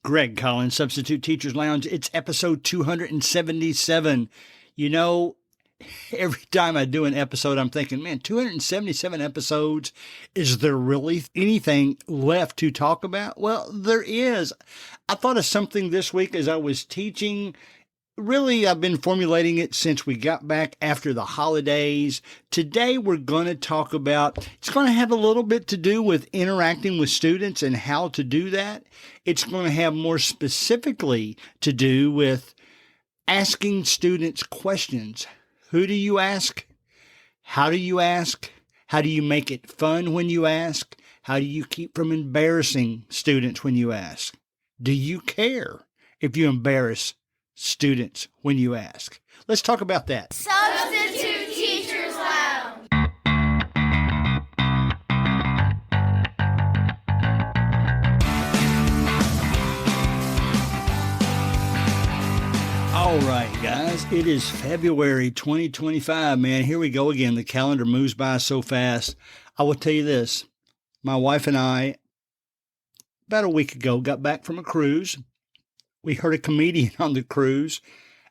Greg Collins, Substitute Teachers Lounge. It's episode 277. You know, every time I do an episode, I'm thinking, man, 277 episodes. Is there really anything left to talk about? Well, there is. I thought of something this week as I was teaching. Really, I've been formulating it since we got back after the holidays. Today, we're going to talk about, it's going to have a little bit to do with interacting with students and how to do that. It's going to have more specifically to do with asking students questions. Who do you ask? How do you ask? How do you make it fun when you ask? How do you keep from embarrassing students when you ask? Do you care if you embarrass students when you ask? Let's talk about that. Substitute Teachers Lounge. All right, guys, it is February 2025, man. Here we go again. The calendar moves by so fast. I will tell you this. My wife and I, about a week ago, got back from a cruise. We heard a comedian on the cruise,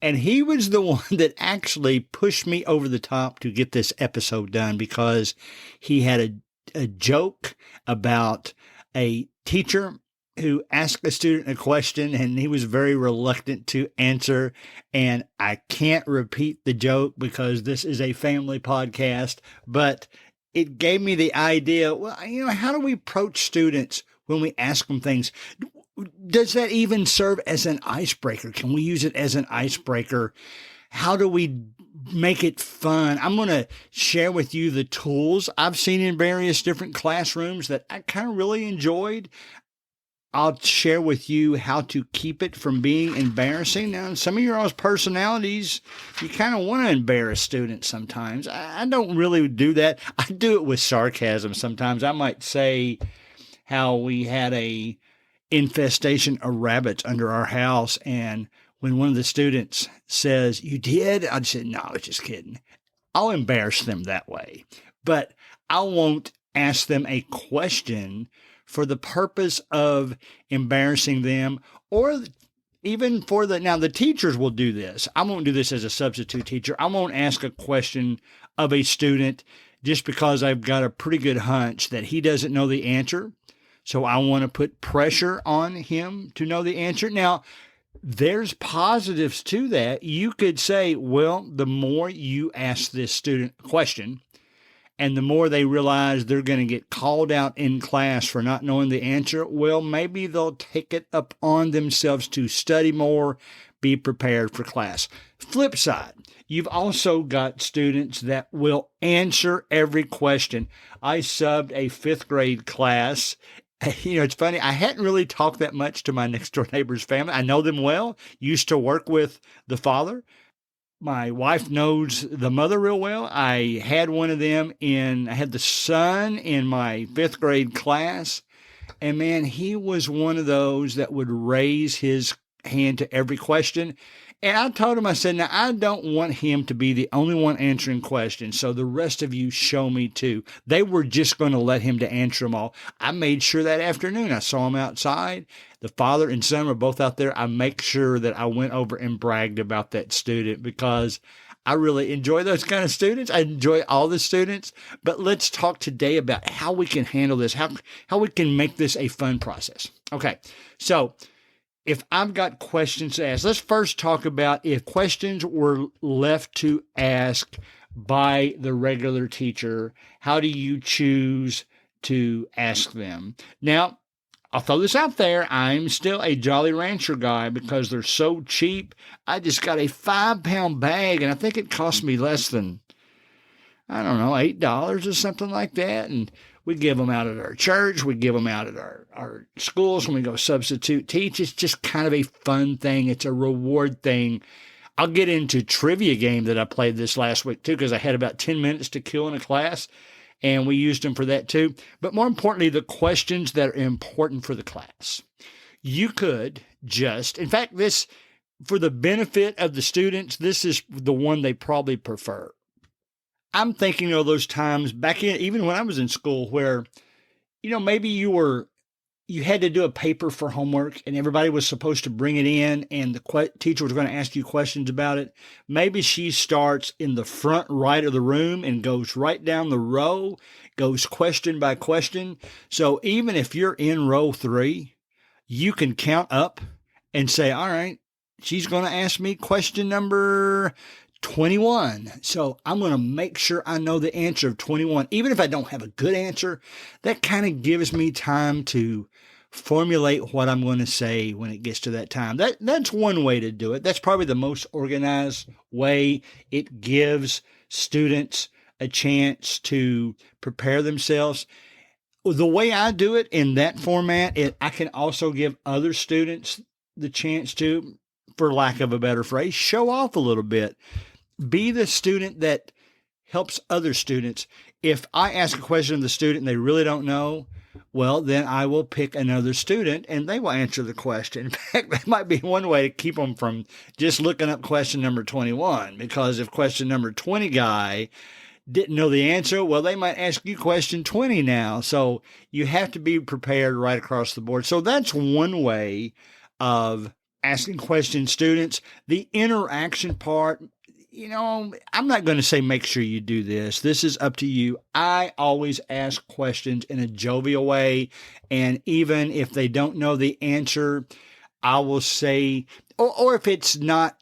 and he was the one that actually pushed me over the top to get this episode done because he had a joke about a teacher who asked a student a question, and he was very reluctant to answer. And I can't repeat the joke because this is a family podcast, but it gave me the idea, well, how do we approach students when we ask them things? Does that even serve as an icebreaker? Can we use it as an icebreaker? How do we make it fun? I'm going to share with you the tools I've seen in various different classrooms that I kind of really enjoyed. I'll share with you how to keep it from being embarrassing. Now, some of your all's personalities, you kind of want to embarrass students sometimes. I don't really do that. I do it with sarcasm sometimes. I might say how we had a infestation of rabbits under our house, and when one of the students says, "You did?" I'd say, "No, I was just kidding." I'll embarrass them that way, but I won't ask them a question for the purpose of embarrassing them, or even for now the teachers will do this. I won't do this as a substitute teacher. I won't ask a question of a student just because I've got a pretty good hunch that he doesn't know the answer. So I want to put pressure on him to know the answer. Now, there's positives to that. You could say, well, the more you ask this student a question, and the more they realize they're going to get called out in class for not knowing the answer, well, maybe they'll take it upon themselves to study more, be prepared for class. Flip side, you've also got students that will answer every question. I subbed a fifth grade class. It's funny. I hadn't really talked that much to my next door neighbor's family. I know them well, used to work with the father. My wife knows the mother real well. I had one of them I had the son in my fifth grade class. And man, he was one of those that would raise his hand to every question. And I told him, I said, now I don't want him to be the only one answering questions. So the rest of you show me too. They were just going to let him to answer them all. I made sure that afternoon I saw him outside. The father and son were both out there. I make sure that I went over and bragged about that student because I really enjoy those kind of students. I enjoy all the students. But let's talk today about how we can handle this, how we can make this a fun process. Okay, so if I've got questions to ask, let's first talk about if questions were left to ask by the regular teacher, how do you choose to ask them? Now, I'll throw this out there. I'm still a Jolly Rancher guy because they're so cheap. I just got a 5-pound bag, and I think it cost me less than, I don't know, $8 or something like that. And we give them out at our church. We give them out at our schools when we go substitute teach. It's just kind of a fun thing. It's a reward thing. I'll get into trivia game that I played this last week too because I had about 10 minutes to kill in a class, and we used them for that too. But more importantly, the questions that are important for the class. You could just, in fact, this, for the benefit of the students, this is the one they probably prefer. I'm thinking of those times back in, even when I was in school where, maybe you you had to do a paper for homework and everybody was supposed to bring it in and the teacher was going to ask you questions about it. Maybe she starts in the front right of the room and goes right down the row, goes question by question. So even if you're in row 3, you can count up and say, all right, she's going to ask me question number 21. So I'm going to make sure I know the answer of 21. Even if I don't have a good answer, that kind of gives me time to formulate what I'm going to say when it gets to that time. That's one way to do it. That's probably the most organized way. It gives students a chance to prepare themselves. The way I do it in that format, I can also give other students the chance to, for lack of a better phrase, show off a little bit. Be the student that helps other students. If I ask a question of the student and they really don't know, well, then I will pick another student and they will answer the question. In fact, that might be one way to keep them from just looking up question number 21, because if question number 20 guy didn't know the answer, well, they might ask you question 20 now. So you have to be prepared right across the board. So that's one way of asking questions, students. The interaction part, I'm not going to say make sure you do this. This is up to you. I always ask questions in a jovial way. And even if they don't know the answer, I will say, or if it's not,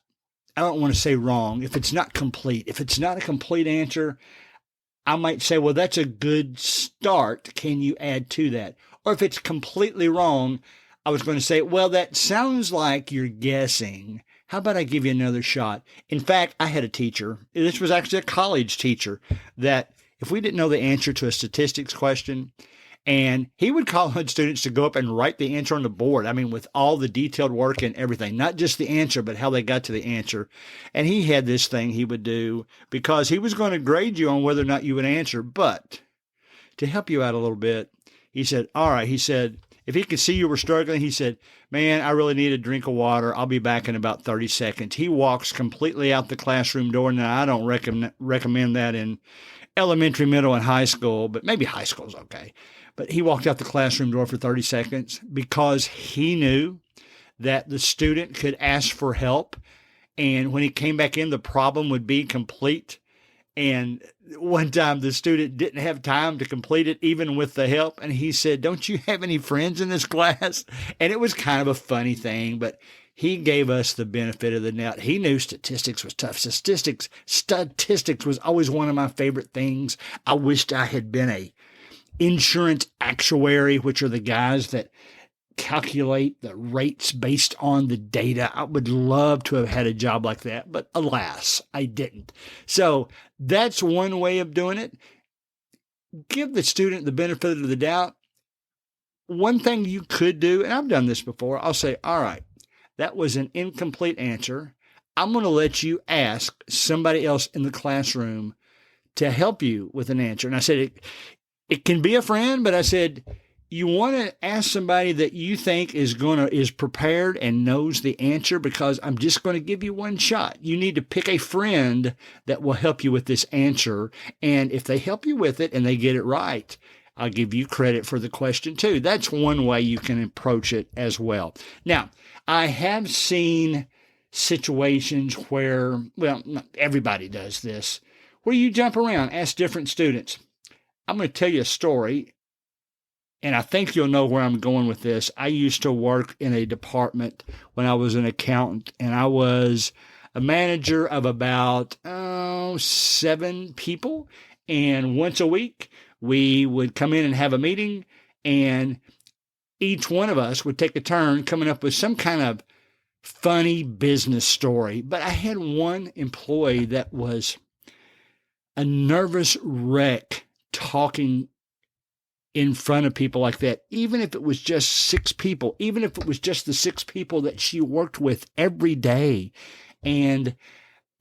I don't want to say wrong, if it's not complete, if it's not a complete answer, I might say, well, that's a good start. Can you add to that? Or if it's completely wrong, I was going to say, well, that sounds like you're guessing. How about I give you another shot? In fact, I had a teacher, this was actually a college teacher, that if we didn't know the answer to a statistics question, and he would call on students to go up and write the answer on the board. I mean, with all the detailed work and everything, not just the answer, but how they got to the answer. And he had this thing he would do because he was going to grade you on whether or not you would answer. But to help you out a little bit, he said, all right, he said, if he could see you were struggling, he said, man, I really need a drink of water. I'll be back in about 30 seconds. He walks completely out the classroom door. Now, I don't recommend that in elementary, middle, and high school, but maybe high school is okay. But he walked out the classroom door for 30 seconds because he knew that the student could ask for help. And when he came back in, the problem would be complete. And one time the student didn't have time to complete it, even with the help. And he said, don't you have any friends in this class? And it was kind of a funny thing, but he gave us the benefit of the doubt. He knew statistics was tough. Statistics was always one of my favorite things. I wished I had been a insurance actuary, which are the guys that calculate the rates based on the data. I would love to have had a job like that, but alas, I didn't. So that's one way of doing it. Give the student the benefit of the doubt. One thing you could do, and I've done this before, I'll say, all right, that was an incomplete answer. I'm going to let you ask somebody else in the classroom to help you with an answer. And I said, it can be a friend, but I said, you want to ask somebody that you think is prepared and knows the answer, because I'm just going to give you one shot. You need to pick a friend that will help you with this answer. And if they help you with it and they get it right, I'll give you credit for the question too. That's one way you can approach it as well. Now, I have seen situations where, well, not everybody does this, where you jump around, ask different students. I'm going to tell you a story, and I think you'll know where I'm going with this. I used to work in a department when I was an accountant, and I was a manager of about 7 people. And once a week, we would come in and have a meeting, and each one of us would take a turn coming up with some kind of funny business story. But I had one employee that was a nervous wreck talking in front of people like that, even if it was just 6 people, even if it was just the 6 people that she worked with every day. And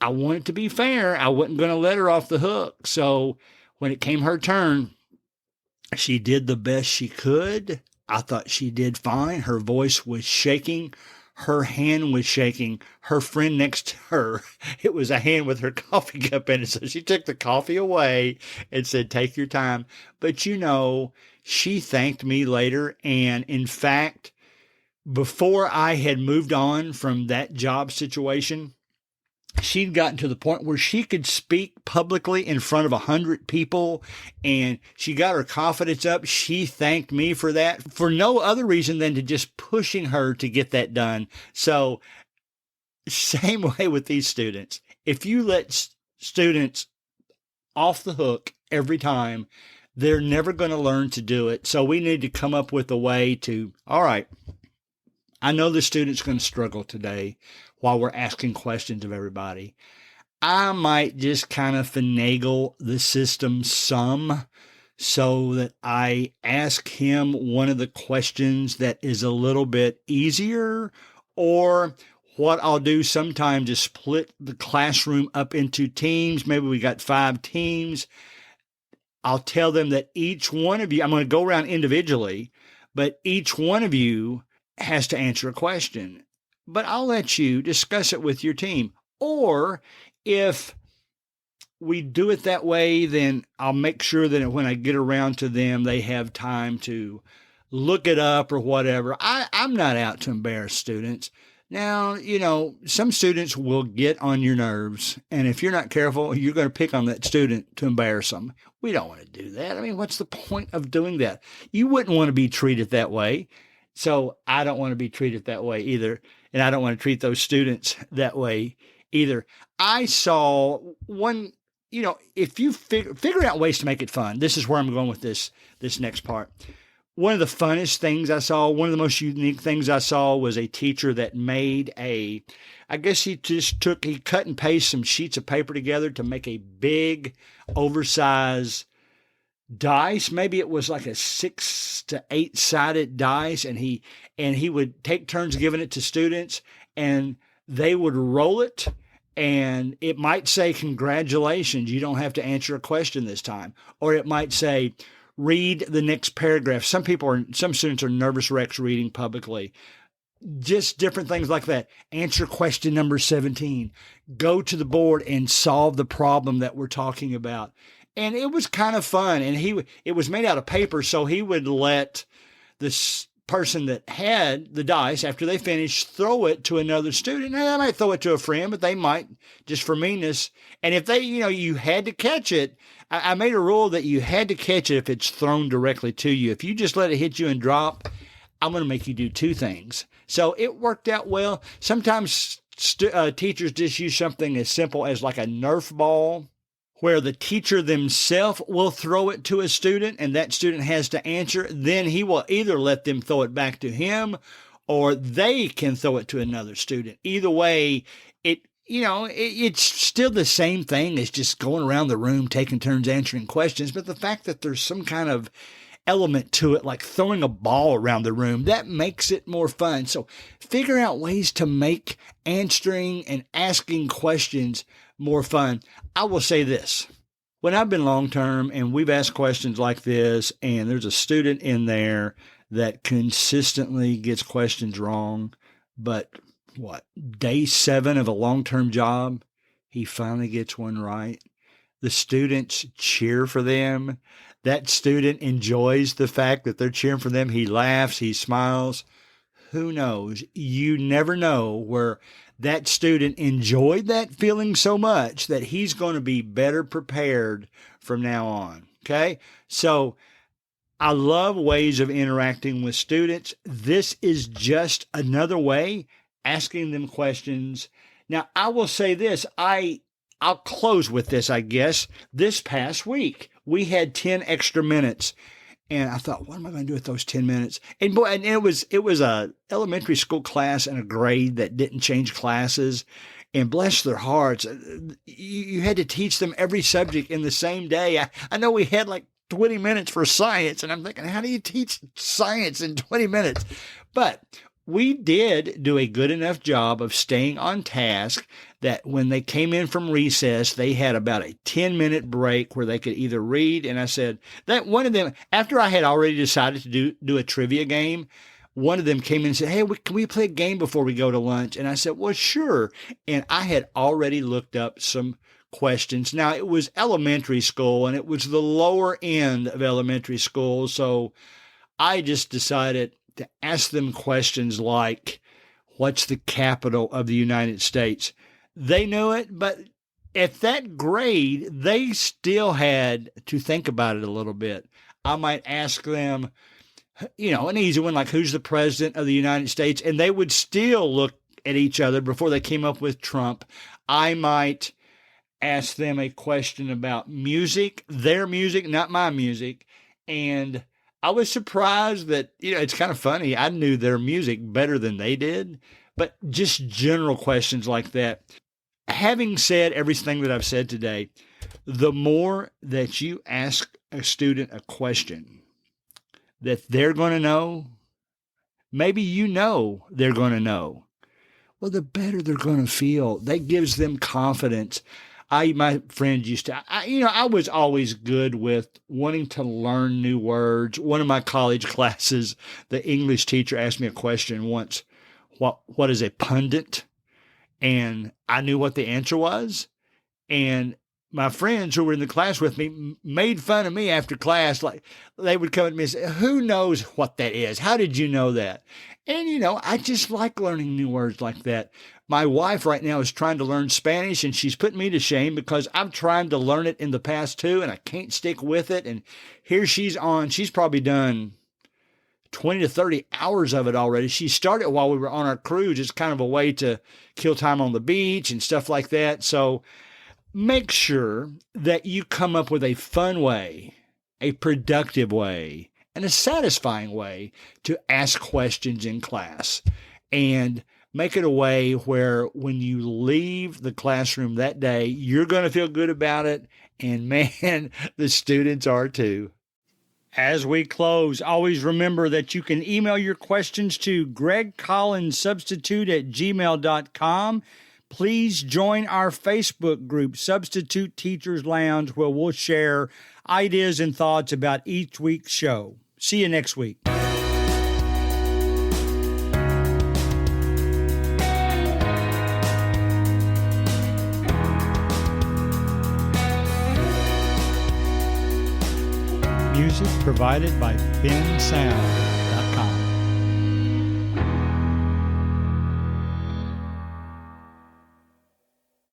I wanted to be fair. I wasn't going to let her off the hook. So when it came her turn, she did the best she could. I thought she did fine. Her voice was shaking. Her hand was shaking. Her friend next to her, it was a hand with her coffee cup in it. So she took the coffee away and said, take your time. But She thanked me later. And in fact, before I had moved on from that job situation, she'd gotten to the point where she could speak publicly in front of 100 people, and she got her confidence up. She thanked me for that, for no other reason than to just pushing her to get that done. So same way with these students. If you let students off the hook every time, they're never going to learn to do it. So we need to come up with a way to, all right, I know the student's going to struggle today while we're asking questions of everybody. I might just kind of finagle the system some so that I ask him one of the questions that is a little bit easier, or what I'll do sometimes is split the classroom up into teams. Maybe we got 5 teams. I'll tell them that each one of you, I'm going to go around individually, but each one of you has to answer a question. But I'll let you discuss it with your team. Or if we do it that way, then I'll make sure that when I get around to them, they have time to look it up or whatever. I'm not out to embarrass students. Now, some students will get on your nerves, and if you're not careful, you're going to pick on that student to embarrass them. We don't want to do that. I mean, what's the point of doing that? You wouldn't want to be treated that way. So I don't want to be treated that way either, and I don't want to treat those students that way either. I saw one, if you figure out ways to make it fun, this is where I'm going with this next part. One of the funnest things I saw, one of the most unique things I saw was a teacher that made I guess he cut and pasted some sheets of paper together to make a big, oversized dice. Maybe it was like a 6 to 8 sided dice, and he would take turns giving it to students, and they would roll it, and it might say, "Congratulations, you don't have to answer a question this time," or it might say, "Read the next paragraph." Some students are nervous wrecks reading publicly. Just different things like that. Answer question number 17. Go to the board and solve the problem that we're talking about. And it was kind of fun. And it was made out of paper, so he would let this person that had the dice, after they finished, throw it to another student. Now, they might throw it to a friend, but they might, just for meanness. And if they, you had to catch it, I made a rule that you had to catch it if it's thrown directly to you. If you just let it hit you and drop, I'm going to make you do 2 things. So it worked out well. Sometimes teachers just use something as simple as like a Nerf ball, where the teacher themselves will throw it to a student and that student has to answer. Then he will either let them throw it back to him, or they can throw it to another student. Either way, it's still the same thing as just going around the room, taking turns answering questions. But the fact that there's some kind of element to it, like throwing a ball around the room, that makes it more fun. So figure out ways to make answering and asking questions more fun. I will say this. When I've been long-term and we've asked questions like this, and there's a student in there that consistently gets questions wrong, but day 7 of a long-term job, he finally gets one right. The students cheer for them. That student enjoys the fact that they're cheering for them. He laughs, he smiles. Who knows? You never know where that student enjoyed that feeling so much that he's going to be better prepared from now on. Okay? So I love ways of interacting with students. This is just another way, asking them questions. Now, I will say this. I'll close with this, I guess. This past week, we had 10 extra minutes. And I thought, what am I going to do with those 10 minutes? And boy, and it was a elementary school class and a grade that didn't change classes. And bless their hearts, you had to teach them every subject in the same day. I know we had like 20 minutes for science, and I'm thinking, how do you teach science in 20 minutes? But we did do a good enough job of staying on task that when they came in from recess, they had about a 10-minute break where they could either read. And I said that one of them, after I had already decided to do a trivia game, one of them came in and said, "Hey, can we play a game before we go to lunch?" And I said, "Well, sure." And I had already looked up some questions. Now, it was elementary school, and it was the lower end of elementary school, so I just decided to ask them questions like, what's the capital of the United States? They knew it, but at that grade, they still had to think about it a little bit. I might ask them, an easy one like, who's the president of the United States? And they would still look at each other before they came up with Trump. I might ask them a question about music, their music, not my music. And I was surprised that, it's kind of funny. I knew their music better than they did, but just general questions like that. Having said everything that I've said today, the more that you ask a student a question that they're going to know, maybe they're going to know, well, the better they're going to feel. That gives them confidence. My friend used to, I was always good with wanting to learn new words. One of my college classes, the English teacher asked me a question once, what is a pundit? And I knew what the answer was. And my friends who were in the class with me made fun of me after class. Like, they would come at me and say, who knows what that is? How did you know that? And, I just like learning new words like that. My wife right now is trying to learn Spanish, and she's putting me to shame because I'm trying to learn it in the past too, and I can't stick with it. And here she's probably done 20 to 30 hours of it already. She started while we were on our cruise. It's kind of a way to kill time on the beach and stuff like that. So make sure that you come up with a fun way, a productive way, and a satisfying way to ask questions in class. And make it a way where when you leave the classroom that day, you're going to feel good about it. And man, the students are too. As we close, always remember that you can email your questions to gregcollinssubstitute@gmail.com. Please join our Facebook group, Substitute Teachers Lounge, where we'll share ideas and thoughts about each week's show. See you next week. Music provided by Ben Sound.